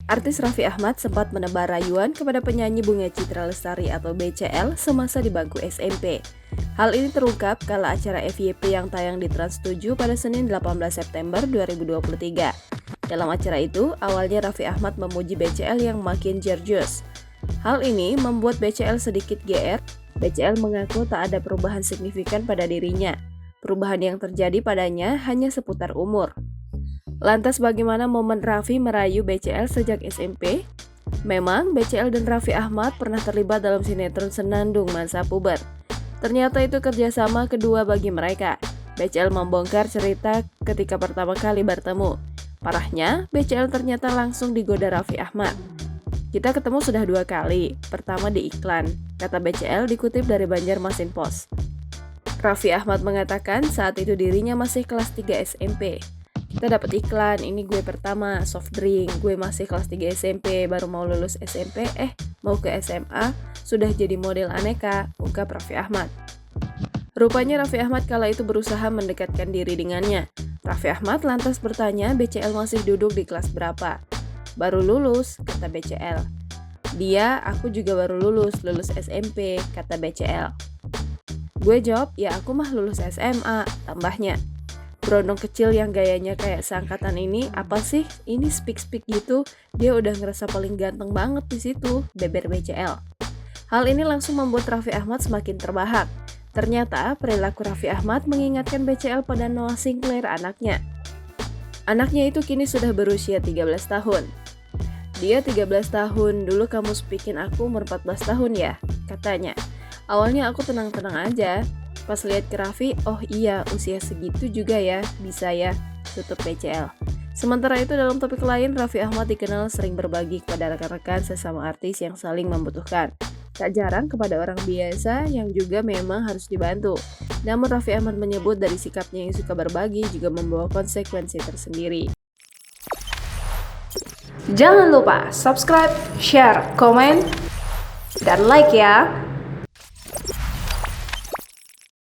Artis Raffi Ahmad sempat menebar rayuan kepada penyanyi Bunga Citra Lestari atau BCL semasa di bangku SMP. Hal ini terungkap kala acara FYP yang tayang di Trans 7 pada Senin 18 September 2023. Dalam acara itu, awalnya Raffi Ahmad memuji BCL yang makin jerjus. Hal ini membuat BCL sedikit GR. BCL mengaku tak ada perubahan signifikan pada dirinya. Perubahan yang terjadi padanya hanya seputar umur. Lantas bagaimana momen Raffi merayu BCL sejak SMP? Memang BCL dan Raffi Ahmad pernah terlibat dalam sinetron Senandung masa puber. Ternyata itu kerjasama kedua bagi mereka. BCL membongkar cerita ketika pertama kali bertemu. Parahnya, BCL ternyata langsung digoda Raffi Ahmad. Kita ketemu sudah 2 kali, pertama di iklan, kata BCL dikutip dari Banjarmasin Post. Raffi Ahmad mengatakan saat itu dirinya masih kelas 3 SMP. Kita dapat iklan, ini gue pertama, soft drink, gue masih kelas 3 SMP, baru mau lulus SMP, mau ke SMA, sudah jadi model aneka, ungkap Raffi Ahmad. Rupanya Raffi Ahmad kala itu berusaha mendekatkan diri dengannya. Raffi Ahmad lantas bertanya BCL masih duduk di kelas berapa. Baru lulus, kata BCL. Dia, aku juga baru lulus SMP, kata BCL. Gue jawab, ya aku mah lulus SMA, tambahnya. Berondong kecil yang gayanya kayak seangkatan ini, apa sih? Ini speak gitu, dia udah ngerasa paling ganteng banget di situ, beber BCL. Hal ini langsung membuat Raffi Ahmad semakin terbahak. Ternyata perilaku Raffi Ahmad mengingatkan BCL pada Noah Sinclair anaknya. Anaknya itu kini sudah berusia 13 tahun. Dia 13 tahun, dulu kamu speakin aku umur 14 tahun ya, katanya. Awalnya aku tenang-tenang aja. Pas lihat ke Raffi, oh iya usia segitu juga ya, bisa ya, tutup BCL. Sementara itu dalam topik lain, Raffi Ahmad dikenal sering berbagi kepada rekan-rekan sesama artis yang saling membutuhkan. Tak jarang kepada orang biasa yang juga memang harus dibantu. Namun Raffi Ahmad menyebut dari sikapnya yang suka berbagi juga membawa konsekuensi tersendiri. Jangan lupa subscribe, share, komen, dan like ya!